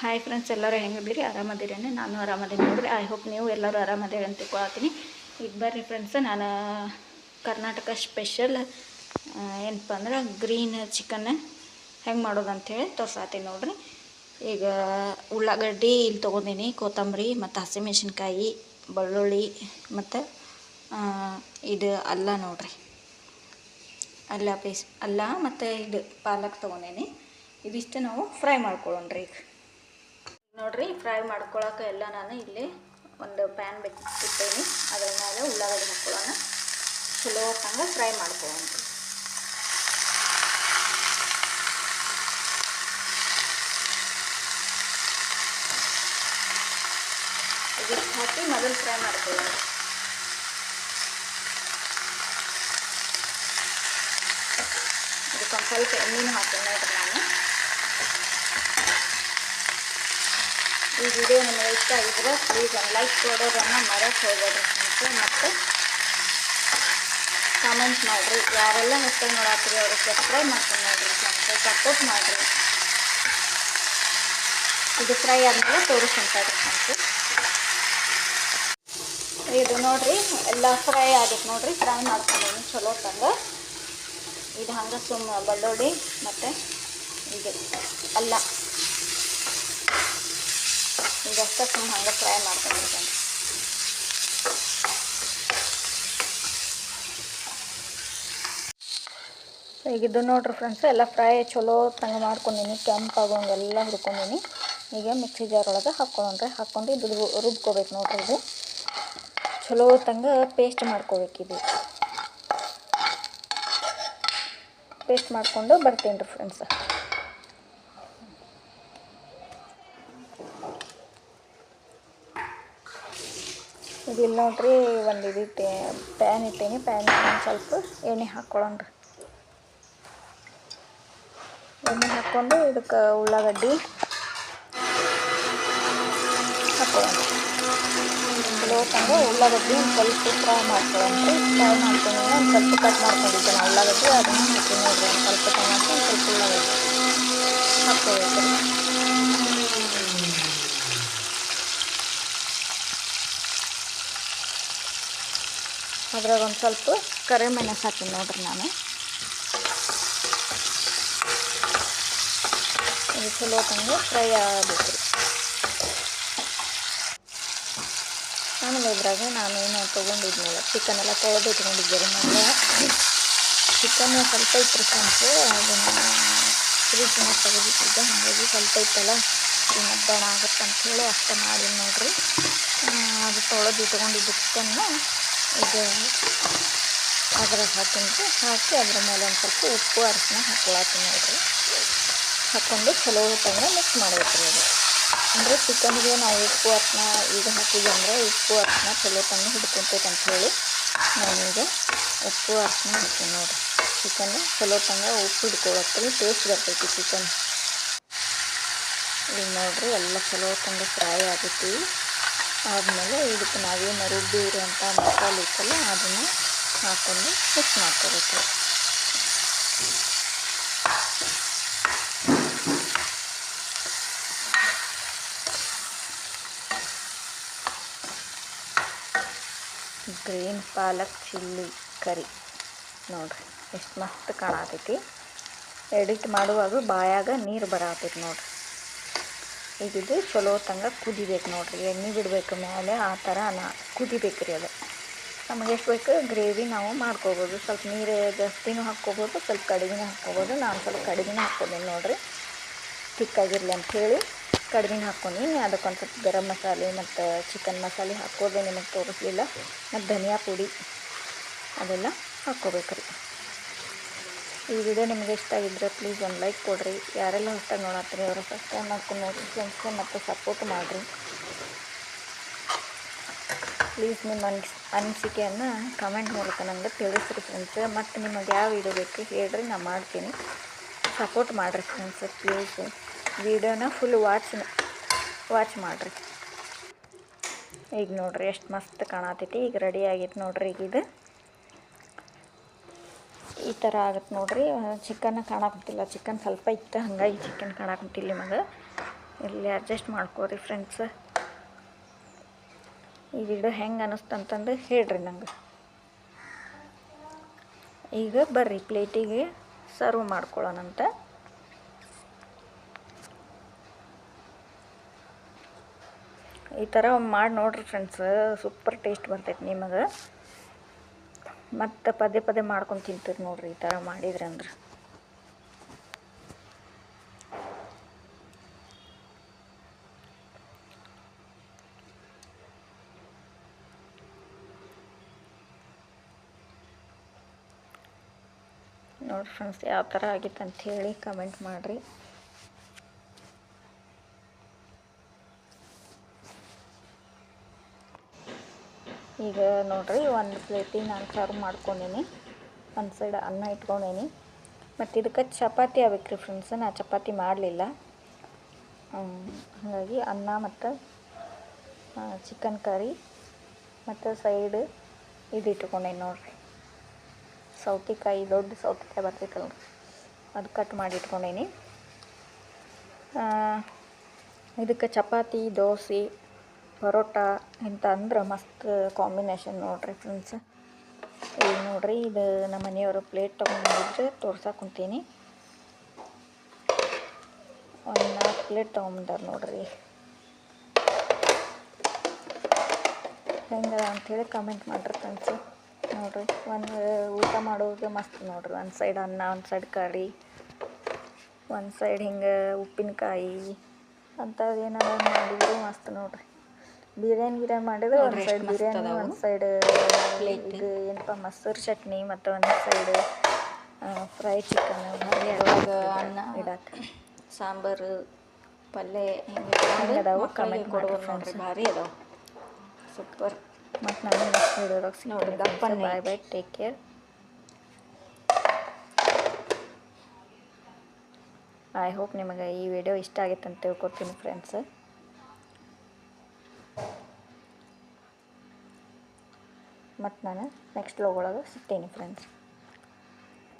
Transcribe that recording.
Hi friends, ಎಲ್ಲರೂ ಹೆಂಗಿದ್ದೀರಿ? ಆರಾಮದಿರೇನೆ? ನಾನು ಆರಾಮದೀನಿ ನೋಡ್ರಿ. ಐ ಹೋಪ್ ನೀವು ಎಲ್ಲರೂ ಆರಾಮದಿರಿ ಅಂತ ತಿಳ್ಕೊಳತ್ತೀನಿ. ಈಗ ಬರ್ರಿ ಫ್ರೆಂಡ್ಸ್, ನಾನು ಕರ್ನಾಟಕ ಸ್ಪೆಷಲ್ ಏನಪ್ಪ ಅಂದ್ರೆ ಗ್ರೀನ್ ಚಿಕನ್ ಹೆಂಗೆ ಮಾಡೋದು ಅಂಥೇಳಿ ತೋರ್ಸಾತೀನಿ ನೋಡ್ರಿ. ಈಗ ಉಳ್ಳಾಗಡ್ಡಿ ಇಲ್ಲಿ ತೊಗೊಂಡಿನಿ, ಕೊತ್ತಂಬರಿ ಮತ್ತು ಹಸಿಮೆಣ್ಸಿನ್ಕಾಯಿ, ಬೆಳ್ಳುಳ್ಳಿ ಮತ್ತು ಇದು ಅಲ್ಲ ನೋಡ್ರಿ, ಅಲ್ಲ ಮತ್ತು ಇದು ಪಾಲಕ್ ತೊಗೊಂಡೇನಿ. ಇದಿಷ್ಟು ನಾವು ಫ್ರೈ ಮಾಡ್ಕೊಳ್ಳೋಣ್ರಿ. ಈಗ ನೋಡ್ರಿ, ಫ್ರೈ ಮಾಡ್ಕೊಳಕ್ಕೆ ಎಲ್ಲ ನಾನು ಇಲ್ಲಿ ಒಂದು ಪ್ಯಾನ್ ಇಟ್ಟೇನಿ. ಅದ್ರ ಮೇಲೆ ಉಳ್ಳಾಗಡ್ಡಿ ಹಾಕ್ಕೊಳ್ಳೋಣ, ಚಲೋ ಹೊತ್ತಂಗೆ ಫ್ರೈ ಮಾಡ್ಕೊಳ್ಳೋಣ. ಇದಿಷ್ಟು ಹಾಕಿ ಮೊದಲು ಫ್ರೈ ಮಾಡ್ಕೊಳ್ಳೋಣ. ಇದಕ್ಕೊಂದು ಸ್ವಲ್ಪ ಎಣ್ಣೆನೂ ಹಾಕ್ತೀನಿ ನೋಡ್ರಿ. ನಾನು ಈ ವಿಡಿಯೋ ನಿಮಗೆ ಇಷ್ಟ ಆಗಿದ್ರೆ ಪ್ಲೀಸ್ ಒಂದು ಲೈಕ್ ಕೊಡೋದನ್ನು ಮರೆತು ಹೋಗ್ಬೇಡ್ರಿ ಫ್ರೆಂಡ್ಸ್. ಮತ್ತು ಕಾಮೆಂಟ್ ಮಾಡಿರಿ. ಯಾರೆಲ್ಲ ಹೊಸದಾಗಿ ನೋಡಾತ್ರಿ ಅವರು ಸಬ್ಸ್ಕ್ರೈಬ್ ಮಾಡ್ಕೊಂಡು ನೋಡಿರಿ ಫ್ರೆಂಡ್ಸ್, ಸಪೋರ್ಟ್ ಮಾಡಿರಿ. ಇದು ಫ್ರೈ ಆದಮೇಲೆ ತೋರಿಸ್ಕೊಂತಾರೆ ಫ್ರೆಂಡ್ಸ್. ಇದು ನೋಡಿರಿ, ಎಲ್ಲ ಫ್ರೈ ಆಗೈತೆ ನೋಡಿರಿ. ಫ್ರೈ ಮಾಡ್ಕೊಂಡೇನಿ ಚಲೋ ತಂಗೆ. ಇದು ಹಂಗೆ ಬೆಳ್ಳುಳ್ಳಿ ಮತ್ತು ಇದು ಅಲ್ಲ ಇದಷ್ಟೇ ಹಂಗೆ ಫ್ರೈ ಮಾಡ್ಕೊಂಡಿರ್ತೇನೆ. ಈಗ ಇದು ನೋಡ್ರಿ ಫ್ರೆಂಡ್ಸ್, ಎಲ್ಲ ಫ್ರೈ ಚಲೋ ತಂಗೆ ಮಾಡ್ಕೊಂಡೀನಿ, ಕೆಂಪಾಗೋಂಗೆಲ್ಲ ಹುರ್ಕೊಂಡೀನಿ. ಈಗ ಮಿಕ್ಸಿ ಜಾರ್ ಒಳಗೆ ಹಾಕ್ಕೊಂಡ್ರೆ ಹಾಕ್ಕೊಂಡು ಇದು ರುಬ್ಕೋಬೇಕು ನೋಡ್ರಿ. ಇದು ಚಲೋ ತಂಗೆ ಪೇಸ್ಟ್ ಮಾಡ್ಕೋಬೇಕು. ಇದು ಪೇಸ್ಟ್ ಮಾಡಿಕೊಂಡು ಬರ್ತೀನಿ ರೀ ಫ್ರೆಂಡ್ಸ್. ಇದಿಲ್ಲ ನೋಡ್ರಿ, ಒಂದು ಇದಿಟ್ಟು ಪ್ಯಾನ್ ಇಟ್ಟೀನಿ. ಪ್ಯಾನ್ ಒಂದು ಸ್ವಲ್ಪ ಎಣ್ಣೆ ಹಾಕ್ಕೊಳ್ಳೋಣ್ರಿ. ಎಣ್ಣೆ ಹಾಕ್ಕೊಂಡು ಇದಕ್ಕೆ ಉಳ್ಳಾಗಡ್ಡಿ ಹಾಕ್ಕೊಳ್ಳೋಣ. ಚಲೋ ತಂಗ ಉಳ್ಳಾಗಡ್ಡಿ ಒಂದು ಸ್ವಲ್ಪ ಫ್ರೈ ಮಾಡ್ಕೊಳ್ಳೋಣ್ರಿ. ಫ್ರೈ ಮಾಡ್ಕೊಂಡು ಒಂದು ಸ್ವಲ್ಪ ಕಟ್ ಮಾಡ್ಕೊಂಡಿದ್ದೆ ನಾವು ಉಳ್ಳಾಗಡ್ಡಿ, ಅದನ್ನು ಹಾಕಿ ನೋಡ್ರಿ. ಒಂದು ಸ್ವಲ್ಪ ಟೊಮಾಟೊ, ಒಂದು ಸ್ವಲ್ಪ ಉಳ್ಳಾಗಡ್ಡಿ ಹಾಕ್ಕೋಬೇಕು. ಅದ್ರಾಗ ಒಂದು ಸ್ವಲ್ಪ ಕರಿಮೆಣಸು ಹಾಕಿನಿ ನೋಡ್ರಿ. ನಾನು ಇದು ಚಲೋ ತಂದು ಫ್ರೈ ಆಗಬೇಕು ರೀ. ಆಮೇಲೆ ಇದ್ರಾಗ ನಾನು ಏನು ತೊಗೊಂಡಿದ್ನಲ್ಲ, ಚಿಕನ್ ಎಲ್ಲ ತೊಳೆದು ಇಟ್ಕೊಂಡಿದ್ದೆ ರೀ. ಮೊದಲು ಚಿಕನ್ ಸ್ವಲ್ಪ ಇತ್ತು ಫ್ರೆಂಡ್ಸ್, ಅದನ್ನು ಫ್ರಿಜ್ಜಿನ ತೆಗೆದಿಟ್ಟಿದ್ದೆ. ಹಾಗಾಗಿ ಸ್ವಲ್ಪ ಇತ್ತಲ್ಲ, ಈ ಮಧ್ಯಾಹ್ನ ಆಗುತ್ತೆ ಅಂಥೇಳಿ ಅಷ್ಟೇ ಮಾಡಿ ನೋಡ್ರಿ. ಅದು ತೊಳೆದು ಇಟ್ಕೊಂಡಿದ್ದು ಚಿಕನ್ನ ಇದು ಅದ್ರಾಗ ಹಾಕಿ ಅದ್ರ ಮೇಲೆ ಒಂದು ಸ್ವಲ್ಪ ಉಪ್ಪು ಅರಿಶಿನ ಹಾಕ್ಕೊಳತ್ತೀನಿ ನೋಡ್ರಿ. ಹಾಕ್ಕೊಂಡು ಚಲೋ ಹೊತ್ತಂದ್ರೆ ಮಿಕ್ಸ್ ಮಾಡಬೇಕು ರೀ. ಅದು ಅಂದರೆ ಚಿಕನ್ಗೆ ನಾವು ಉಪ್ಪು ಅರಿಶಿನ ಈಗ ಹಾಕಿದ್ವಿ ಅಂದರೆ ಉಪ್ಪು ಅರಿಶಿನ ಚಲೋ ತಂದು ಹಿಡ್ಕೊತೈತೆ ಅಂಥೇಳಿ ನಾನೀಗ ಉಪ್ಪು ಅರಿಶಿನ ಹಾಕ್ತೀನಿ ನೋಡಿರಿ. ಚಿಕನ್ ಚಲೋ ತಂಗ ಉಪ್ಪು ಹಿಡ್ಕೊಳತ್ತೀವಿ, ಟೇಸ್ಟ್ ಬರ್ತೈತಿ ಚಿಕನ್. ಈಗ ನೋಡಿರಿ, ಎಲ್ಲ ಚಲೋ ತಂಗ ಫ್ರೈ ಆಗೈತಿ. ಆದಮೇಲೆ ಇದಕ್ಕೆ ನಾವೇನು ರುಬ್ಬಿ ಇರುವಂಥ ಮಸಾಲೆ ಇತ್ತಲ್ಲ ಅದನ್ನು ಹಾಕ್ಕೊಂಡು ಮಿಕ್ಸ್ ಮಾಡ್ಕೋಬೇಕು. ಗ್ರೀನ್ ಪಾಲಕ್ ಚಿಲ್ಲಿ ಕರಿ ನೋಡ್ರಿ, ಎಷ್ಟು ಮಸ್ತ್ ಕಾಣತೈತಿ. ಎಡಿಟ್ ಮಾಡುವಾಗ ಬಾಯಾಗ ನೀರು ಬರತೈತಿ ನೋಡ್ರಿ. ಈಗ ಇದು ಚಲೋ ತಂಗ ಕುದಿಬೇಕು ನೋಡ್ರಿ. ಎಣ್ಣೆ ಬಿಡಬೇಕು ಮೇಲೆ, ಆ ಥರ ಕುದಿಬೇಕು ರೀ. ಅದು ನಮಗೆ ಎಷ್ಟು ಬೇಕು ಗ್ರೇವಿ ನಾವು ಮಾಡ್ಕೋಬೋದು. ಸ್ವಲ್ಪ ನೀರು ಜಾಸ್ತಿನೂ ಹಾಕ್ಕೋಬೋದು, ಸ್ವಲ್ಪ ಕಡಿಮೆನೂ ಹಾಕ್ಕೋಬೋದು. ನಾನು ಸ್ವಲ್ಪ ಕಡಿಮೆನೇ ಹಾಕ್ಕೊಂಡೀನಿ ನೋಡಿರಿ, ತಿಕ್ಕಾಗಿರಲಿ ಅಂಥೇಳಿ ಕಡಿಮೆ ಹಾಕ್ಕೊಂಡೀನಿ. ಅದಕ್ಕೊಂದು ಸ್ವಲ್ಪ ಗರಂ ಮಸಾಲೆ ಮತ್ತು ಚಿಕನ್ ಮಸಾಲೆ ಹಾಕೋದು ನಿಮಗೆ ತೋರಿಸ್ಲಿಲ್ಲ, ಮತ್ತು ಧನಿಯಾ ಪುಡಿ ಅದೆಲ್ಲ ಹಾಕ್ಕೋಬೇಕು ರೀ. ಈ ವಿಡಿಯೋ ನಿಮಗೆ ಇಷ್ಟ ಆಗಿದ್ರೆ ಪ್ಲೀಸ್ ಒಂದು ಲೈಕ್ ಕೊಡಿರಿ. ಯಾರೆಲ್ಲ ಹೊಸ್ದಾಗಿ ನೋಡತ್ತೀರಿ ಅವರು ಸಬ್ಸ್ಕ್ರೈಬ್ ಮಾಡ್ಕೊಂಡು ನೋಡಿರಿ ಫ್ರೆಂಡ್ಸ್, ಮತ್ತು ಸಪೋರ್ಟ್ ಮಾಡಿರಿ ಪ್ಲೀಸ್. ನಿಮ್ಮ ಅನಿಸಿಕೆಯನ್ನು ಕಮೆಂಟ್ ಮೂಲಕ ನನಗೆ ತಿಳಿಸ್ರಿ ಫ್ರೆಂಡ್ಸ್. ಮತ್ತು ನಿಮಗೆ ಯಾವ ವಿಡಿಯೋ ಬೇಕು ಹೇಳ್ರಿ, ನಾನು ಮಾಡ್ತೀನಿ. ಸಪೋರ್ಟ್ ಮಾಡಿರಿ ಫ್ರೆಂಡ್ಸ್ ಪ್ಲೀಸ್. ವಿಡಿಯೋನ ಫುಲ್ ವಾಚ್ ಮಾಡಿರಿ. ಈಗ ನೋಡಿರಿ ಎಷ್ಟು ಮಸ್ತ್ ಕಾಣತೈತಿ. ಈಗ ರೆಡಿ ಆಗೈತೆ ನೋಡಿರಿ. ಈಗ ಇದು ಈ ಥರ ಆಗುತ್ತೆ ನೋಡಿರಿ. ಚಿಕನ್ ಕಾಣಾಕಂತಿಲ್ಲ, ಚಿಕನ್ ಸ್ವಲ್ಪ ಇತ್ತು, ಹಾಗಾಗಿ ಚಿಕನ್ ಕಾಣಾಕಂತಿಲ್ಲ ನಿಮಗೆ. ಇಲ್ಲಿ ಅಡ್ಜಸ್ಟ್ ಮಾಡ್ಕೋರಿ ಫ್ರೆಂಡ್ಸ್. ಈ ವಿಡಿಯೋ ಹೆಂಗೆ ಅನ್ನಿಸ್ತಂತಂದು ಹೇಳ್ರಿ ನಂಗೆ. ಈಗ ಬರ್ರಿ ಪ್ಲೇಟಿಗೆ ಸರ್ವ್ ಮಾಡ್ಕೊಳ್ಳೋಣಂತ. ಈ ಥರ ಮಾಡಿ ನೋಡ್ರಿ ಫ್ರೆಂಡ್ಸ್, ಸೂಪರ್ ಟೇಸ್ಟ್ ಬರ್ತೈತೆ ನಿಮಗೆ. ಮತ್ತು ಪದೇ ಪದೇ ಮಾಡ್ಕೊಂಡು ತಿಂತೀರಿ ನೋಡ್ರಿ ಈ ಥರ ಮಾಡಿದ್ರಿ ಅಂದ್ರೆ. ನೋಡಿರಿ ಫ್ರೆಂಡ್ಸ್, ಯಾವ ಥರ ಆಗಿತ್ತು ಅಂಥೇಳಿ ಕಮೆಂಟ್ ಮಾಡಿರಿ. ಈಗ ನೋಡಿರಿ ಒಂದು ಪ್ಲೇಟಿಗೆ ನಾನು ಸರ್ವ್ ಮಾಡ್ಕೊಂಡೀನಿ. ಒಂದು ಸೈಡ್ ಅನ್ನ ಇಟ್ಕೊಂಡೀನಿ. ಮತ್ತು ಇದಕ್ಕೆ ಚಪಾತಿ ಆಗ್ಬೇಕು ರೀ ಫ್ರೆಂಡ್ಸ್. ನಾ ಚಪಾತಿ ಮಾಡಲಿಲ್ಲ, ಹಾಗಾಗಿ ಅನ್ನ ಮತ್ತು ಚಿಕನ್ ಕರಿ ಮತ್ತು ಸೈಡ್ ಇದು ಇಟ್ಕೊಂಡೇನಿ ನೋಡಿರಿ. ಸೌತೆಕಾಯಿ, ದೊಡ್ಡ ಸೌತೆಕಾಯಿ ಬರ್ತೈತಲ್ಲ, ಅದು ಕಟ್ ಮಾಡಿ ಇಟ್ಕೊಂಡೇನಿ. ಇದಕ್ಕೆ ಚಪಾತಿ, ದೋಸೆ, ಪರೋಟ ಇಂಥ ಅಂದ್ರೆ ಮಸ್ತ್ ಕಾಂಬಿನೇಷನ್ ನೋಡಿರಿ ಫ್ರೆಂಡ್ಸ್. ಈಗ ನೋಡಿರಿ, ಇದು ನಮ್ಮ ಮನೆಯವರು ಪ್ಲೇಟ್ ತೊಗೊಂಡಿದ್ರೆ ತೋರ್ಸಕ್ಕೆ ಕುಂತೀನಿ. ಒಂದು 4 ಪ್ಲೇಟ್ ತೊಗೊಂಬಂದಾರ ನೋಡಿರಿ. ಹೆಂಗದ ಅಂಥೇಳಿ ಕಮೆಂಟ್ ಮಾಡಿರಿ ಫ್ರೆಂಡ್ಸ್. ನೋಡಿರಿ, ಒಂದು ಊಟ ಮಾಡೋದು ಮಸ್ತ್ ನೋಡಿರಿ. ಒಂದು ಸೈಡ್ ಅನ್ನ, ಒಂದು ಸೈಡ್ ಕರಿ, ಒಂದು ಸೈಡ್ ಹಿಂಗೆ ಉಪ್ಪಿನಕಾಯಿ ಅಂಥದ್ದು ಏನಾರ ಮಾಡಿದ್ರು ಮಸ್ತ್ ನೋಡಿರಿ. ಬಿರಿಯಾನಿ ಮಾಡಿದ್ರೆ ಒಂದು ಸೈಡ್ ಬಿರಿಯಾನಿ, ಒಂದು ಸೈಡ್ ಇದು ಏನಪ್ಪ ಮೊಸರು ಚಟ್ನಿ, ಮತ್ತು ಒಂದು ಸೈಡ್ ಫ್ರೈ ಚಿಕನ್, ಅನ್ನ ಇಡಕ್ಕೆ ಸಾಂಬಾರು, ಪಲ್ಯ ಹಿಂಗೆ ಅದಾವು. ಕಮೆಂಟ್ ಕೊಡ್ಬೋದು ನೋಡಿರಿ, ಭಾರಿ ಅದಾವೆ, ಸೂಪರ್. ಮತ್ತು ನಾನು ನೆಕ್ಸ್ಟ್ ವಿಡಿಯೋದಾಗ ನೋಡಿರಿ. ಬಾಯ್ ಬಾಯ್, ಟೇಕ್ ಕೇರ್. ಐ ಹೋಪ್ ನಿಮಗೆ ಈ ವಿಡಿಯೋ ಇಷ್ಟ ಆಗಿತ್ತು ಅಂತ ತಿಳ್ಕೊತೀನಿ ಫ್ರೆಂಡ್ಸ್. ಮತ್ತು ನಾನು ನೆಕ್ಸ್ಟ್ ವ್ಲಾಗ್ ಒಳಗೆ ಸಿಗ್ತೀನಿ ಫ್ರೆಂಡ್ಸ್.